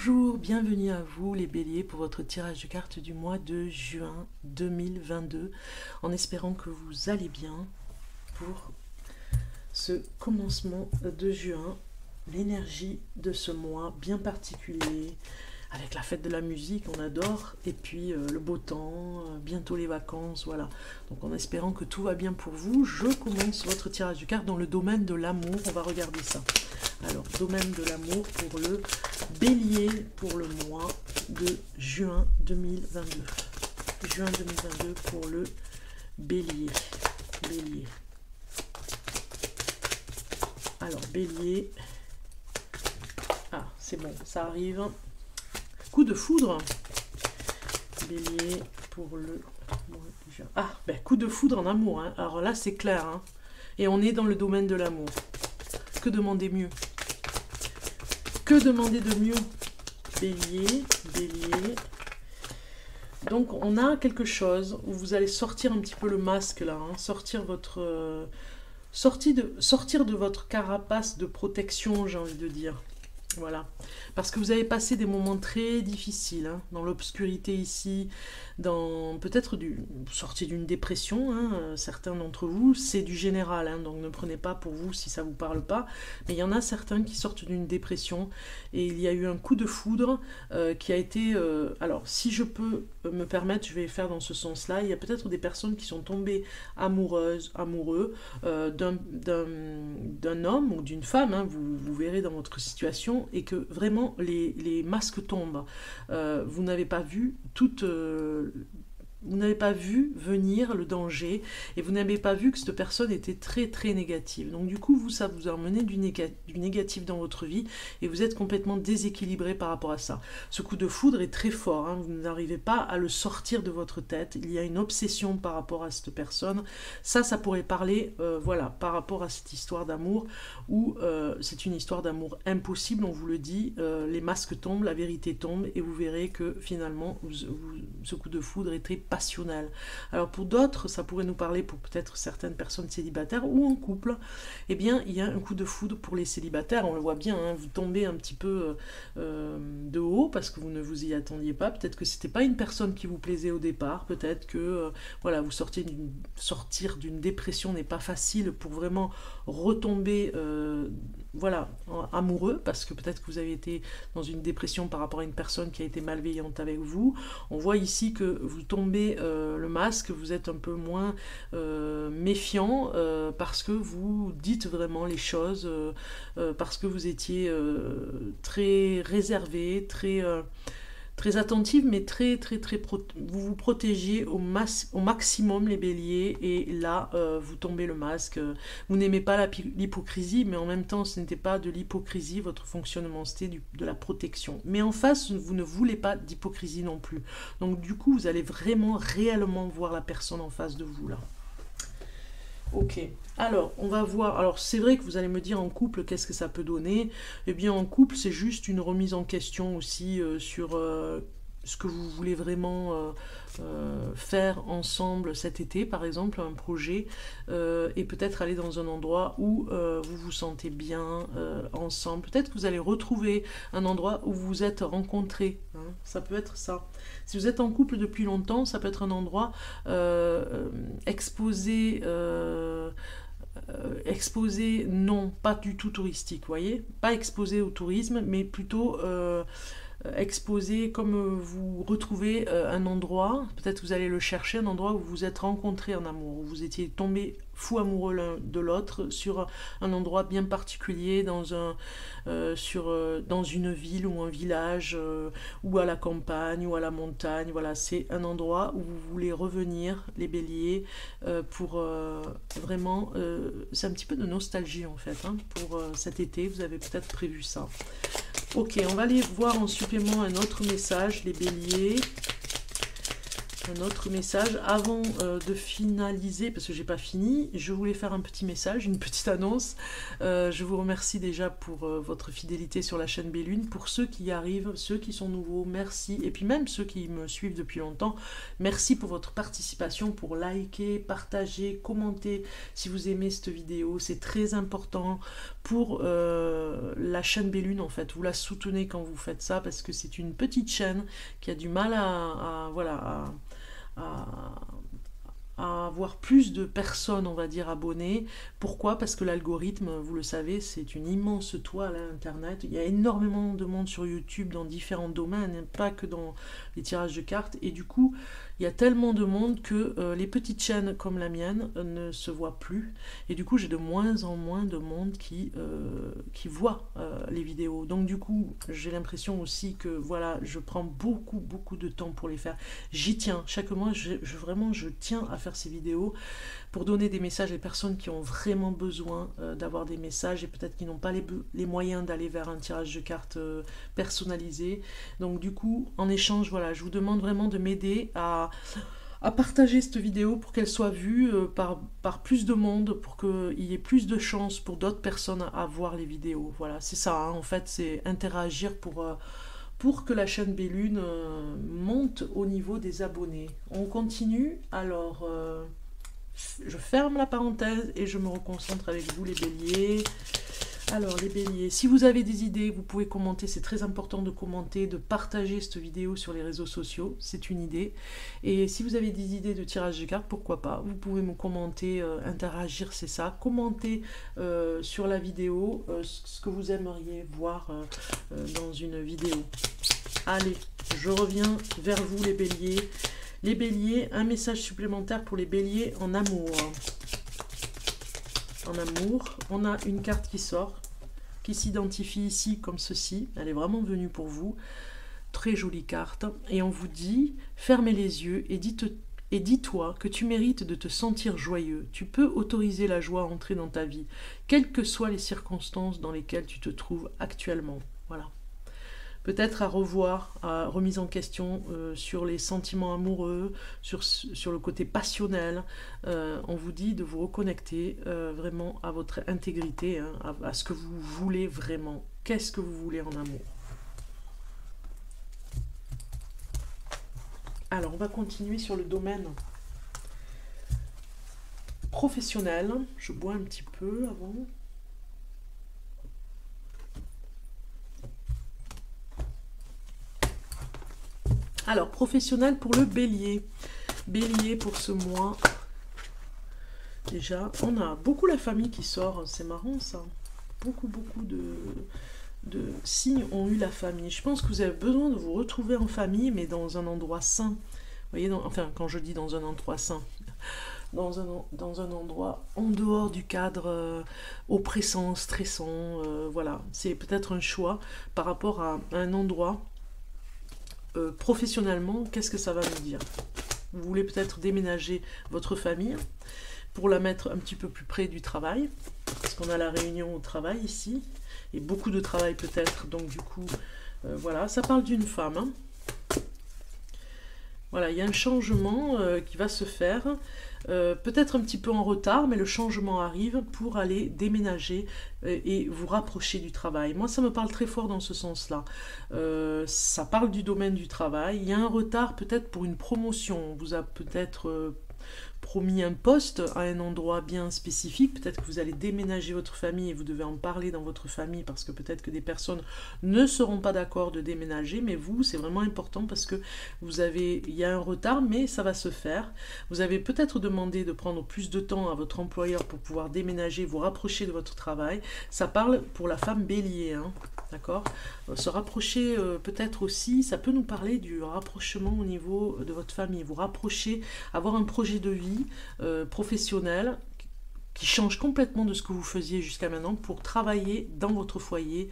Bonjour, bienvenue à vous les béliers pour votre tirage de cartes du mois de juin 2022, en espérant que vous allez bien pour ce commencement de juin, l'énergie de ce mois bien particulier, avec la fête de la musique, on adore, et puis le beau temps, bientôt les vacances, voilà. Donc en espérant que tout va bien pour vous, je commence votre tirage de cartes dans le domaine de l'amour, on va regarder ça. Alors, domaine de l'amour pour le bélier pour le mois de juin 2022. Juin 2022 pour le bélier. Bélier. Alors, bélier. Ah, c'est bon, ça arrive. Coup de foudre. Bélier pour le mois de juin. Ah, ben, coup de foudre en amour. Hein. Alors là, c'est clair. Hein. Et on est dans le domaine de l'amour. Que demander mieux? Que demander de mieux? Bélier, bélier. Donc on a quelque chose où vous allez sortir un petit peu le masque là, hein, sortir votre... sortir de votre carapace de protection, j'ai envie de dire. Voilà. Parce que vous avez passé des moments très difficiles, hein, dans l'obscurité ici, dans peut-être sorti d'une dépression, hein, certains d'entre vous, c'est du général, hein, donc ne prenez pas pour vous si ça ne vous parle pas, mais il y en a certains qui sortent d'une dépression, et il y a eu un coup de foudre qui a été... alors, si je peux me permettre, je vais faire dans ce sens-là, il y a peut-être des personnes qui sont tombées amoureuses, amoureux d'un homme ou d'une femme, hein, vous verrez dans votre situation, et que vraiment les masques tombent. Vous n'avez pas vu toute... vous n'avez pas vu venir le danger et vous n'avez pas vu que cette personne était très très négative. Donc du coup, ça vous a amené du négatif dans votre vie et vous êtes complètement déséquilibré par rapport à ça. Ce coup de foudre est très fort, hein, vous n'arrivez pas à le sortir de votre tête. Il y a une obsession par rapport à cette personne. Ça pourrait parler, voilà, par rapport à cette histoire d'amour où c'est une histoire d'amour impossible, on vous le dit, les masques tombent, la vérité tombe et vous verrez que finalement, ce coup de foudre est très passionnel. Alors pour d'autres, ça pourrait nous parler pour peut-être certaines personnes célibataires ou en couple, eh bien il y a un coup de foudre pour les célibataires, on le voit bien, hein, vous tombez un petit peu de haut parce que vous ne vous y attendiez pas, peut-être que c'était pas une personne qui vous plaisait au départ, peut-être que voilà, vous sortir d'une dépression n'est pas facile pour vraiment retomber voilà, amoureux, parce que peut-être que vous avez été dans une dépression par rapport à une personne qui a été malveillante avec vous. On voit ici que vous tombez le masque, vous êtes un peu moins méfiant parce que vous dites vraiment les choses, parce que vous étiez très réservé, très attentive, mais vous vous protégez au maximum les béliers, et là, vous tombez le masque. Vous n'aimez pas l'hypocrisie, mais en même temps, ce n'était pas de l'hypocrisie, votre fonctionnement, c'était de la protection. Mais en face, vous ne voulez pas d'hypocrisie non plus. Donc du coup, vous allez vraiment, réellement voir la personne en face de vous, là. Ok, alors on va voir, alors c'est vrai que vous allez me dire en couple qu'est-ce que ça peut donner. Eh bien en couple c'est juste une remise en question aussi sur ce que vous voulez vraiment faire ensemble cet été, par exemple un projet, et peut-être aller dans un endroit où vous vous sentez bien ensemble. Peut-être que vous allez retrouver un endroit où vous vous êtes rencontrés, hein. Ça peut être ça. Si vous êtes en couple depuis longtemps, ça peut être un endroit exposé, exposé, non, pas du tout touristique, vous voyez, pas exposé au tourisme, mais plutôt exposé, comme vous retrouvez un endroit, peut-être vous allez le chercher, un endroit où vous vous êtes rencontrés en amour, où vous étiez tombés fous amoureux l'un de l'autre, sur un endroit bien particulier, dans une ville ou un village, ou à la campagne, ou à la montagne. Voilà, c'est un endroit où vous voulez revenir, les béliers, pour vraiment... c'est un petit peu de nostalgie en fait, hein, pour cet été, vous avez peut-être prévu ça. Ok, on va aller voir en supplément un autre message, les béliers. Un autre message. Avant de finaliser, parce que j'ai pas fini, je voulais faire un petit message, une petite annonce. Je vous remercie déjà pour votre fidélité sur la chaîne Bellune. Pour ceux qui y arrivent, ceux qui sont nouveaux, merci. Et puis même ceux qui me suivent depuis longtemps, merci pour votre participation, pour liker, partager, commenter si vous aimez cette vidéo. C'est très important pour la chaîne Bellune, en fait. Vous la soutenez quand vous faites ça, parce que c'est une petite chaîne qui a du mal voilà, à avoir plus de personnes, on va dire, abonnées. Pourquoi? Parce que l'algorithme, vous le savez, c'est une immense toile à Internet. Il y a énormément de monde sur YouTube dans différents domaines, pas que dans les tirages de cartes. Et du coup, il y a tellement de monde que les petites chaînes comme la mienne ne se voient plus. Et du coup, j'ai de moins en moins de monde qui voit les vidéos. Donc du coup, j'ai l'impression aussi que voilà, je prends beaucoup de temps pour les faire. J'y tiens. Chaque mois, vraiment, je tiens à faire ces vidéos pour donner des messages aux personnes qui ont vraiment besoin d'avoir des messages et peut-être qui n'ont pas les moyens d'aller vers un tirage de cartes personnalisé. Donc du coup, en échange, voilà, je vous demande vraiment de m'aider à partager cette vidéo pour qu'elle soit vue par plus de monde, pour qu'il y ait plus de chances pour d'autres personnes à voir les vidéos. Voilà, c'est ça, hein, en fait, c'est interagir pour que la chaîne Bellune monte au niveau des abonnés. On continue, alors je ferme la parenthèse et je me reconcentre avec vous les béliers. Alors les béliers, si vous avez des idées, vous pouvez commenter, c'est très important de commenter, de partager cette vidéo sur les réseaux sociaux, c'est une idée. Et si vous avez des idées de tirage de cartes, pourquoi pas, vous pouvez me commenter, interagir, c'est ça. Commentez sur la vidéo ce que vous aimeriez voir dans une vidéo. Allez, je reviens vers vous les béliers. Les béliers, un message supplémentaire pour les béliers en amour. En amour, on a une carte qui sort, qui s'identifie ici comme ceci. Elle est vraiment venue pour vous. Très jolie carte. Et on vous dit, fermez les yeux et dis-toi que tu mérites de te sentir joyeux. Tu peux autoriser la joie à entrer dans ta vie, quelles que soient les circonstances dans lesquelles tu te trouves actuellement. Voilà. Peut-être à revoir, à remise en question sur les sentiments amoureux, sur le côté passionnel. On vous dit de vous reconnecter vraiment à votre intégrité, hein, à ce que vous voulez vraiment. Qu'est-ce que vous voulez en amour? Alors, on va continuer sur le domaine professionnel. Je bois un petit peu avant. Alors, professionnel pour le bélier. Bélier pour ce mois. Déjà, on a beaucoup la famille qui sort. C'est marrant ça. Beaucoup de signes ont eu la famille. Je pense que vous avez besoin de vous retrouver en famille, mais dans un endroit sain. Vous voyez, enfin, quand je dis dans un endroit sain, dans un endroit en dehors du cadre oppressant, stressant. Voilà, c'est peut-être un choix par rapport à un endroit. Professionnellement, qu'est-ce que ça va nous dire? Vous voulez peut-être déménager votre famille pour la mettre un petit peu plus près du travail, parce qu'on a la réunion au travail ici, et beaucoup de travail peut-être, donc du coup, voilà, ça parle d'une femme. Hein. Voilà, il y a un changement qui va se faire, peut-être un petit peu en retard, mais le changement arrive pour aller déménager et vous rapprocher du travail. Moi, ça me parle très fort dans ce sens-là. Ça parle du domaine du travail. Il y a un retard peut-être pour une promotion. On vous a peut-être promis un poste à un endroit bien spécifique, peut-être que vous allez déménager votre famille et vous devez en parler dans votre famille parce que peut-être que des personnes ne seront pas d'accord de déménager, mais vous, c'est vraiment important parce que il y a un retard, mais ça va se faire. Vous avez peut-être demandé de prendre plus de temps à votre employeur pour pouvoir déménager, vous rapprocher de votre travail. Ça parle pour la femme bélier, hein, d'accord? Se rapprocher peut-être aussi, ça peut nous parler du rapprochement au niveau de votre famille, vous rapprocher, avoir un projet de vie professionnel qui change complètement de ce que vous faisiez jusqu'à maintenant pour travailler dans votre foyer,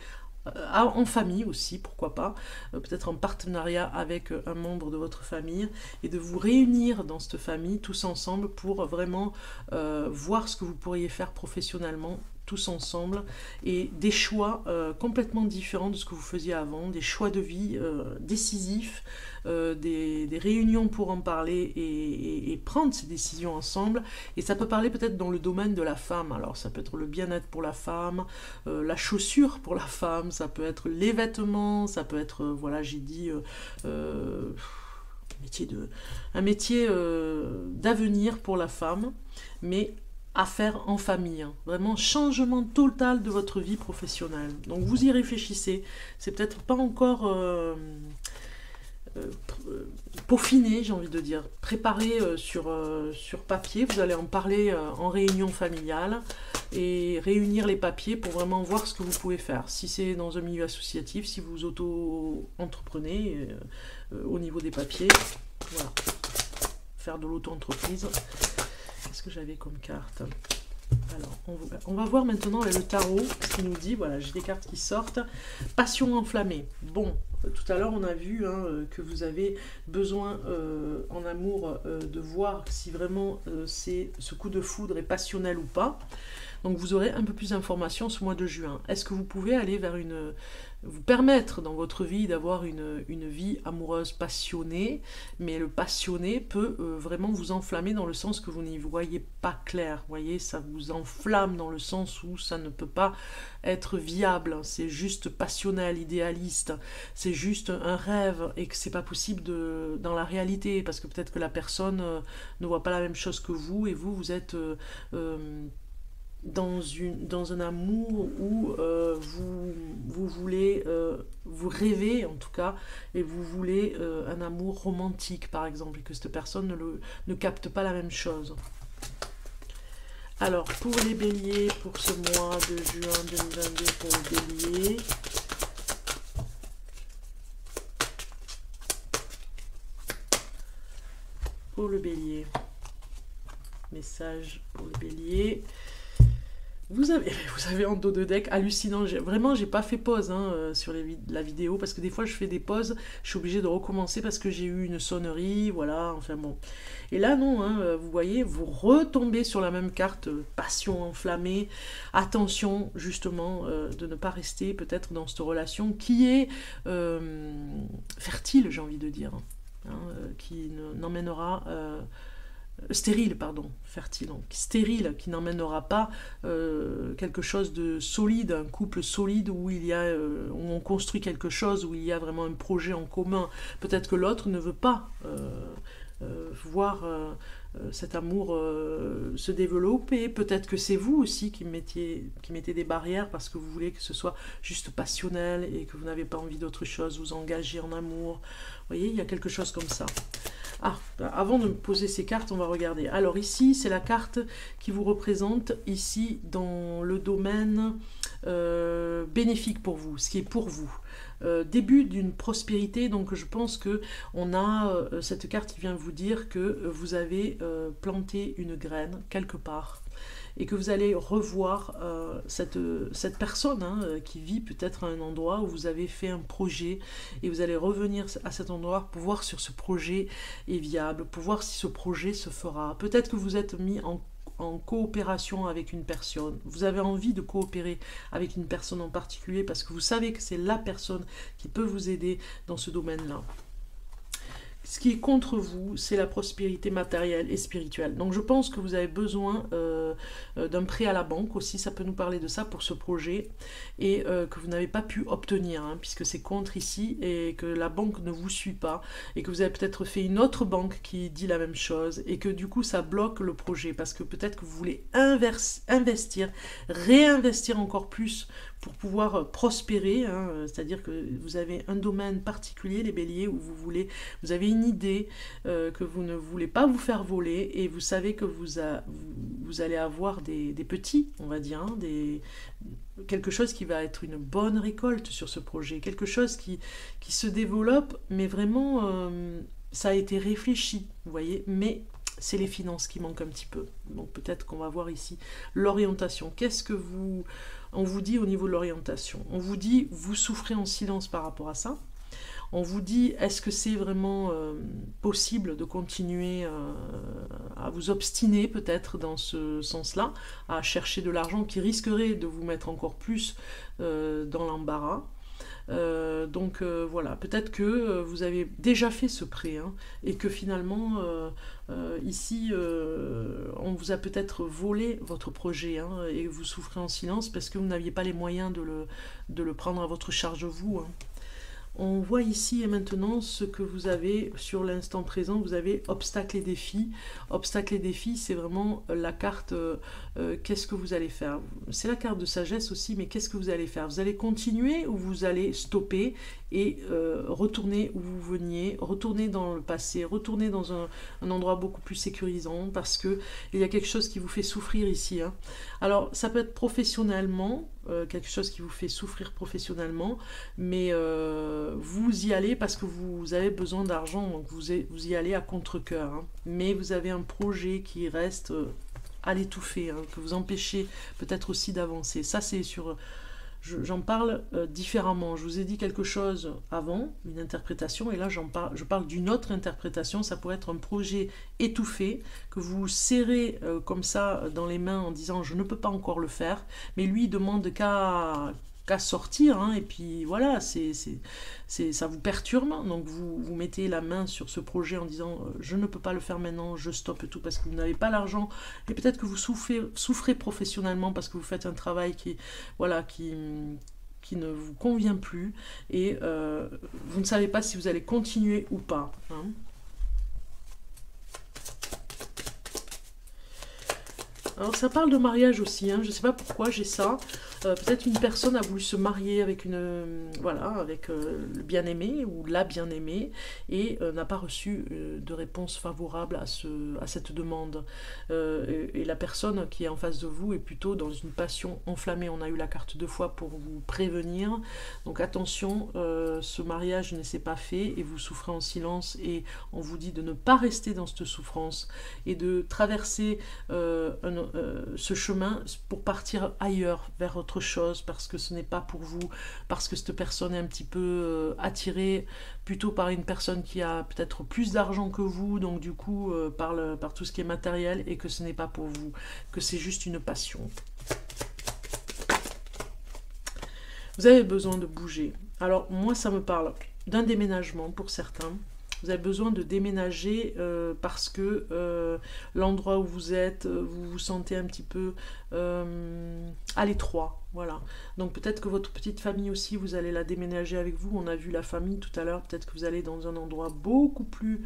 en famille aussi, pourquoi pas, peut-être en partenariat avec un membre de votre famille et de vous réunir dans cette famille tous ensemble pour vraiment voir ce que vous pourriez faire professionnellement tous ensemble et des choix complètement différents de ce que vous faisiez avant, des choix de vie décisifs, des réunions pour en parler et prendre ces décisions ensemble. Et ça peut parler peut-être dans le domaine de la femme. Alors ça peut être le bien-être pour la femme, la chaussure pour la femme, ça peut être les vêtements, ça peut être, voilà, j'ai dit, un métier d'avenir pour la femme, mais à faire en famille. Hein. Vraiment, changement total de votre vie professionnelle. Donc vous y réfléchissez. C'est peut-être pas encore peaufiné, j'ai envie de dire. Préparé sur papier. Vous allez en parler en réunion familiale et réunir les papiers pour vraiment voir ce que vous pouvez faire. Si c'est dans un milieu associatif, si vous auto-entreprenez au niveau des papiers, voilà. Faire de l'auto-entreprise. Qu'est-ce que j'avais comme carte? Alors, on va voir maintenant avec le tarot ce qu'il nous dit. Voilà, j'ai des cartes qui sortent. Passion enflammée. Bon, tout à l'heure, on a vu que vous avez besoin en amour de voir si vraiment ce coup de foudre est passionnel ou pas. Donc, vous aurez un peu plus d'informations ce mois de juin. Est-ce que vous pouvez aller vers vous permettre dans votre vie d'avoir une vie amoureuse passionnée, mais le passionné peut vraiment vous enflammer dans le sens que vous n'y voyez pas clair. Vous voyez, ça vous enflamme dans le sens où ça ne peut pas être viable. C'est juste passionnel, idéaliste. C'est juste un rêve et que c'est pas possible dans la réalité parce que peut-être que la personne ne voit pas la même chose que vous et vous êtes dans un amour où vous voulez, vous rêvez en tout cas, et vous voulez un amour romantique par exemple, et que cette personne ne capte pas la même chose. Alors, pour les béliers, pour ce mois de juin 2022, pour les béliers, message pour le bélier. Vous avez en dos de deck hallucinant. Vraiment, j'ai pas fait pause sur la vidéo parce que des fois je fais des pauses, je suis obligée de recommencer parce que j'ai eu une sonnerie, voilà, enfin bon. Et là non, vous voyez, vous retombez sur la même carte, passion enflammée. Attention justement de ne pas rester peut-être dans cette relation qui est fertile, j'ai envie de dire, qui n'emmènera stérile, pardon, fertile, donc stérile, qui n'emmènera pas quelque chose de solide, un couple solide où où on construit quelque chose, où il y a vraiment un projet en commun. Peut-être que l'autre ne veut pas voir cet amour se développer. Peut-être que c'est vous aussi qui mettez des barrières parce que vous voulez que ce soit juste passionnel et que vous n'avez pas envie d'autre chose, vous engager en amour. Vous voyez, il y a quelque chose comme ça. Ah, avant de me poser ces cartes, on va regarder. Alors ici, c'est la carte qui vous représente ici dans le domaine bénéfique pour vous, ce qui est pour vous. Début d'une prospérité, donc je pense que on a cette carte qui vient vous dire que vous avez planté une graine quelque part et que vous allez revoir cette personne qui vit peut-être à un endroit où vous avez fait un projet et vous allez revenir à cet endroit pour voir si ce projet est viable, pour voir si ce projet se fera. Peut-être que vous êtes mis en coopération avec une personne. Vous avez envie de coopérer avec une personne en particulier parce que vous savez que c'est la personne qui peut vous aider dans ce domaine-là. Ce qui est contre vous, c'est la prospérité matérielle et spirituelle. Donc je pense que vous avez besoin d'un prêt à la banque aussi, ça peut nous parler de ça pour ce projet, et que vous n'avez pas pu obtenir, puisque c'est contre ici, et que la banque ne vous suit pas, et que vous avez peut-être fait une autre banque qui dit la même chose, et que du coup ça bloque le projet, parce que peut-être que vous voulez investir, réinvestir encore plus pour pouvoir prospérer, c'est-à-dire que vous avez un domaine particulier, les béliers, où vous avez une idée que vous ne voulez pas vous faire voler, et vous savez que vous allez avoir des petits, on va dire, quelque chose qui va être une bonne récolte sur ce projet, quelque chose qui se développe, mais vraiment, ça a été réfléchi, vous voyez, mais c'est les finances qui manquent un petit peu. Donc peut-être qu'on va voir ici l'orientation. Qu'est-ce que on vous dit au niveau de l'orientation? On vous dit, vous souffrez en silence par rapport à ça. On vous dit, est-ce que c'est vraiment possible de continuer à vous obstiner peut-être dans ce sens-là, à chercher de l'argent qui risquerait de vous mettre encore plus dans l'embarras. Donc voilà, peut-être que vous avez déjà fait ce prêt et que finalement ici on vous a peut-être volé votre projet et vous souffrez en silence parce que vous n'aviez pas les moyens de le prendre à votre charge vous. On voit ici et maintenant ce que vous avez sur l'instant présent. Vous avez obstacles et défis. Obstacles et défis, c'est vraiment la carte qu'est-ce que vous allez faire. C'est la carte de sagesse aussi, mais qu'est-ce que vous allez faire? Vous allez continuer ou vous allez stopper et retourner où vous veniez, retourner dans le passé, retourner dans un endroit beaucoup plus sécurisant, parce que il y a quelque chose qui vous fait souffrir ici. Hein. Alors, ça peut être professionnellement, quelque chose qui vous fait souffrir professionnellement, mais vous y allez parce que vous avez besoin d'argent, donc vous y allez à contre-cœur. Hein. Mais vous avez un projet qui reste à l'étouffer, hein, que vous empêchez peut-être aussi d'avancer. Ça, c'est sur... J'en parle différemment. Je vous ai dit quelque chose avant, une interprétation, et là je parle d'une autre interprétation. Ça pourrait être un projet étouffé, que vous serrez comme ça dans les mains en disant je ne peux pas encore le faire, mais lui il demande qu'à sortir, hein, et puis voilà, ça vous perturbe, donc vous mettez la main sur ce projet en disant je ne peux pas le faire maintenant, je stoppe tout parce que vous n'avez pas l'argent, et peut-être que vous souffrez professionnellement parce que vous faites un travail qui ne vous convient plus, et vous ne savez pas si vous allez continuer ou pas. Hein. Alors ça parle de mariage aussi, hein. Je ne sais pas pourquoi j'ai ça. Peut-être une personne a voulu se marier avec avec le bien-aimé ou la bien-aimée, et n'a pas reçu de réponse favorable à cette demande. Et la personne qui est en face de vous est plutôt dans une passion enflammée. On a eu la carte 2 fois pour vous prévenir. Donc attention, ce mariage ne s'est pas fait et vous souffrez en silence, et on vous dit de ne pas rester dans cette souffrance et de traverser ce chemin pour partir ailleurs, vers autre chose, parce que ce n'est pas pour vous, parce que cette personne est un petit peu attirée plutôt par une personne qui a peut-être plus d'argent que vous, donc du coup par tout ce qui est matériel, et que ce n'est pas pour vous, que c'est juste une passion. Vous avez besoin de bouger. Alors moi ça me parle d'un déménagement pour certains. Vous avez besoin de déménager parce que l'endroit où vous êtes, vous vous sentez un petit peu à l'étroit. Voilà. Donc peut-être que votre petite famille aussi, vous allez la déménager avec vous. On a vu la famille tout à l'heure. Peut-être que vous allez dans un endroit beaucoup plus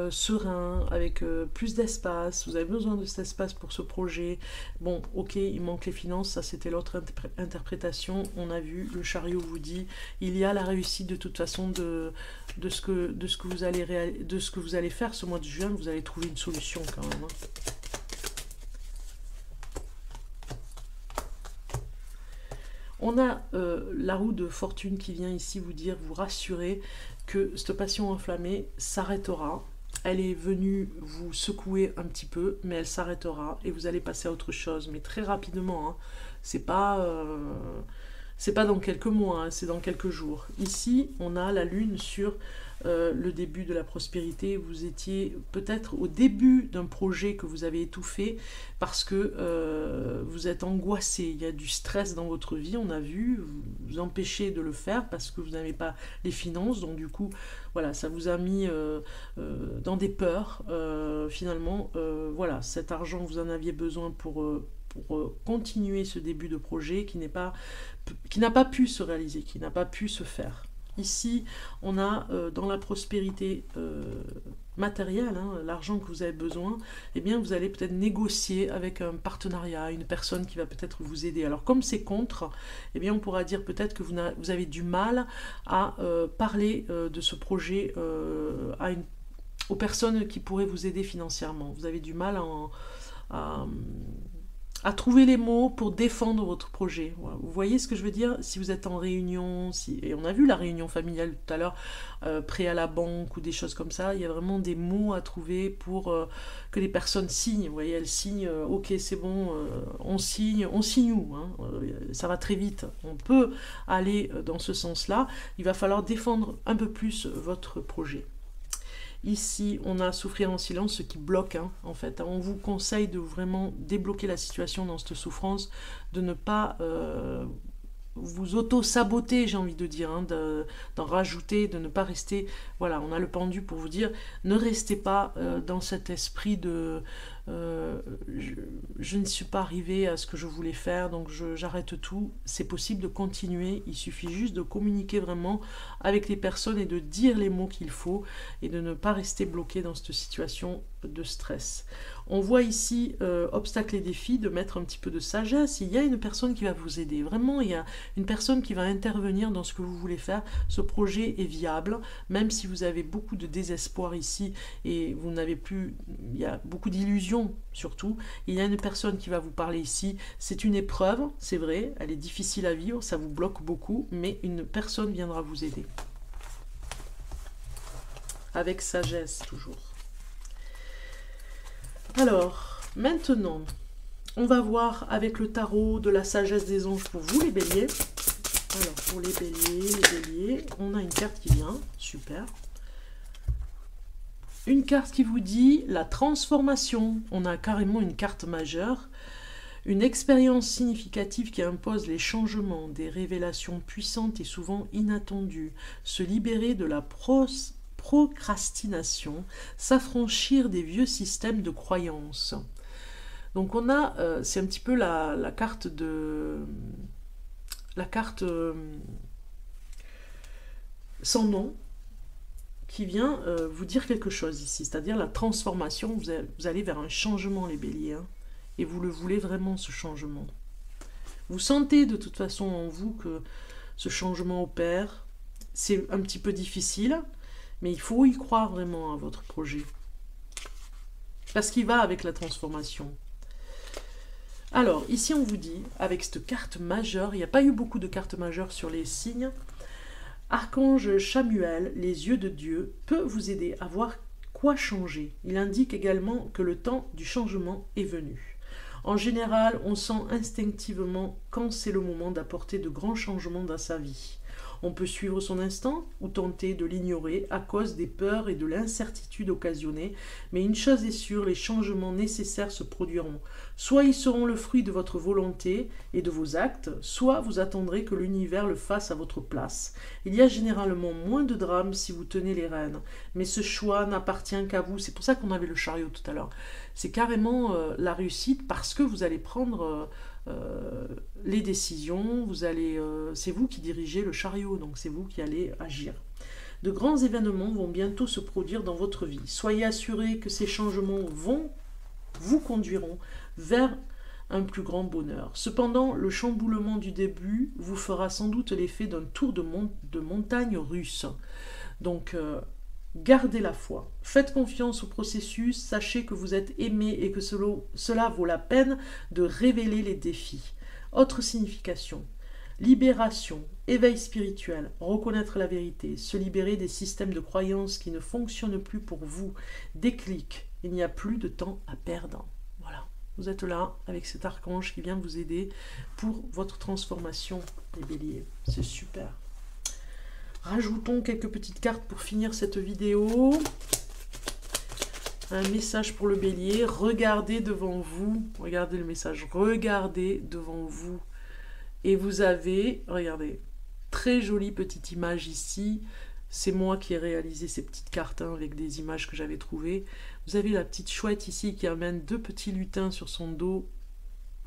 serein, avec plus d'espace. Vous avez besoin de cet espace pour ce projet. Bon, ok, il manque les finances. Ça, c'était l'autre interprétation. On a vu, le chariot vous dit, il y a la réussite de toute façon de ce que vous allez faire ce mois de juin. Vous allez trouver une solution quand même. Hein. On a la roue de fortune qui vient ici vous dire, vous rassurer que cette passion enflammée s'arrêtera. Elle est venue vous secouer un petit peu, mais elle s'arrêtera et vous allez passer à autre chose, mais très rapidement. Hein. C'est pas dans quelques mois, hein, c'est dans quelques jours. Ici, on a la lune sur le début de la prospérité. Vous étiez peut-être au début d'un projet que vous avez étouffé parce que vous êtes angoissé. Il y a du stress dans votre vie, on a vu, vous empêchez de le faire parce que vous n'avez pas les finances. Donc du coup, voilà, ça vous a mis dans des peurs. Finalement, voilà, cet argent, vous en aviez besoin pour continuer ce début de projet qui n'a pas pu se réaliser, qui n'a pas pu se faire. Ici, on a dans la prospérité matérielle, hein, l'argent que vous avez besoin, eh bien, vous allez peut-être négocier avec un partenariat, une personne qui va peut-être vous aider. Alors, comme c'est contre, eh bien, on pourra dire peut-être que vous avez du mal à parler de ce projet aux personnes qui pourraient vous aider financièrement. Vous avez du mal à trouver les mots pour défendre votre projet. Vous voyez ce que je veux dire? Si vous êtes en réunion, et on a vu la réunion familiale tout à l'heure, prêt à la banque ou des choses comme ça, il y a vraiment des mots à trouver pour que les personnes signent. Vous voyez, elles signent, ok c'est bon, on signe où hein, ça va très vite, on peut aller dans ce sens-là. Il va falloir défendre un peu plus votre projet. Ici, on a souffrir en silence, ce qui bloque, hein, en fait. On vous conseille de vraiment débloquer la situation dans cette souffrance, de ne pas vous auto-saboter, j'ai envie de dire, hein, d'en rajouter, de ne pas rester... Voilà, on a le pendu pour vous dire, ne restez pas dans cet esprit de je ne suis pas arrivée à ce que je voulais faire, donc j'arrête tout. C'est possible de continuer, il suffit juste de communiquer vraiment avec les personnes et de dire les mots qu'il faut et de ne pas rester bloqué dans cette situation de stress. On voit ici obstacles et défis, de mettre un petit peu de sagesse. Il y a une personne qui va vous aider, vraiment il y a une personne qui va intervenir dans ce que vous voulez faire. Ce projet est viable, même si vous avez beaucoup de désespoir ici et vous n'avez plus, il y a beaucoup d'illusions surtout. Il y a une personne qui va vous parler ici, c'est une épreuve, c'est vrai, elle est difficile à vivre, ça vous bloque beaucoup, mais une personne viendra vous aider. Avec sagesse toujours. Alors, maintenant, on va voir avec le tarot de la sagesse des anges pour vous les béliers. Alors, pour les béliers, on a une carte qui vient, super. Une carte qui vous dit la transformation. On a carrément une carte majeure. Une expérience significative qui impose les changements, des révélations puissantes et souvent inattendues. Se libérer de la procrastination, s'affranchir des vieux systèmes de croyances. Donc on a, c'est un petit peu la carte de... La carte sans nom, qui vient vous dire quelque chose ici, c'est-à-dire la transformation. Vous allez vers un changement, les béliers, hein, et vous le voulez vraiment, ce changement. Vous sentez de toute façon en vous que ce changement opère. C'est un petit peu difficile, mais il faut y croire vraiment à votre projet. Parce qu'il va avec la transformation. Alors, ici on vous dit, avec cette carte majeure, il n'y a pas eu beaucoup de cartes majeures sur les signes. Archange Chamuel, les yeux de Dieu, peut vous aider à voir quoi changer. Il indique également que le temps du changement est venu. En général, on sent instinctivement quand c'est le moment d'apporter de grands changements dans sa vie. On peut suivre son instinct ou tenter de l'ignorer à cause des peurs et de l'incertitude occasionnées, mais une chose est sûre, les changements nécessaires se produiront. Soit ils seront le fruit de votre volonté et de vos actes, soit vous attendrez que l'univers le fasse à votre place. Il y a généralement moins de drames si vous tenez les rênes, mais ce choix n'appartient qu'à vous. C'est pour ça qu'on avait le chariot tout à l'heure. C'est carrément la réussite parce que vous allez prendre... les décisions, c'est vous qui dirigez le chariot, donc c'est vous qui allez agir. De grands événements vont bientôt se produire dans votre vie. Soyez assurés que ces changements vous conduiront vers un plus grand bonheur. Cependant, le chamboulement du début vous fera sans doute l'effet d'un tour de montagne russe. Donc, gardez la foi, faites confiance au processus, sachez que vous êtes aimé et que cela vaut la peine de révéler les défis. Autre signification, libération, éveil spirituel, reconnaître la vérité, se libérer des systèmes de croyances qui ne fonctionnent plus pour vous, déclic, il n'y a plus de temps à perdre. Voilà, vous êtes là avec cet archange qui vient vous aider pour votre transformation, les béliers, c'est super. Rajoutons quelques petites cartes pour finir cette vidéo. Un message pour le bélier. Regardez devant vous. Regardez le message. Regardez devant vous. Et vous avez, regardez, très jolie petite image ici. C'est moi qui ai réalisé ces petites cartes hein, avec des images que j'avais trouvées. Vous avez la petite chouette ici qui amène deux petits lutins sur son dos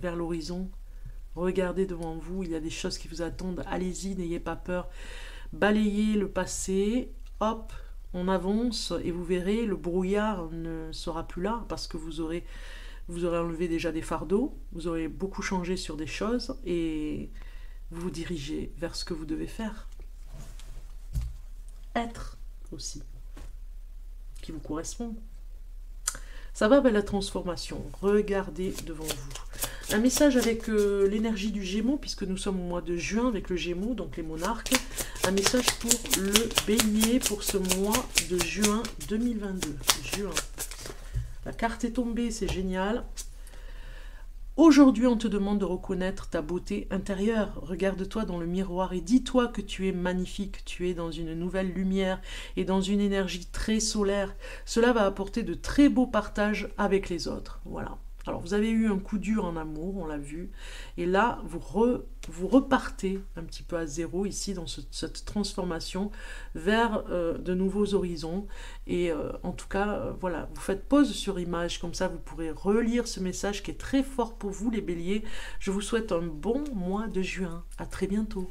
vers l'horizon. Regardez devant vous. Il y a des choses qui vous attendent. Allez-y, n'ayez pas peur. Balayez le passé, hop, on avance et vous verrez, le brouillard ne sera plus là parce que vous aurez enlevé déjà des fardeaux, vous aurez beaucoup changé sur des choses et vous vous dirigez vers ce que vous devez faire. Être aussi, qui vous correspond. Ça va vers la transformation, regardez devant vous. Un message avec l'énergie du Gémeaux, puisque nous sommes au mois de juin avec le Gémeaux, donc les monarques. Un message pour le bélier pour ce mois de juin 2022. Juin. La carte est tombée, c'est génial. Aujourd'hui, on te demande de reconnaître ta beauté intérieure. Regarde-toi dans le miroir et dis-toi que tu es magnifique. Tu es dans une nouvelle lumière et dans une énergie très solaire. Cela va apporter de très beaux partages avec les autres. Voilà. Alors, vous avez eu un coup dur en amour, on l'a vu. Et là, vous repartez un petit peu à zéro ici dans cette transformation vers de nouveaux horizons. Et en tout cas, voilà, vous faites pause sur image. Comme ça, vous pourrez relire ce message qui est très fort pour vous, les béliers. Je vous souhaite un bon mois de juin. À très bientôt.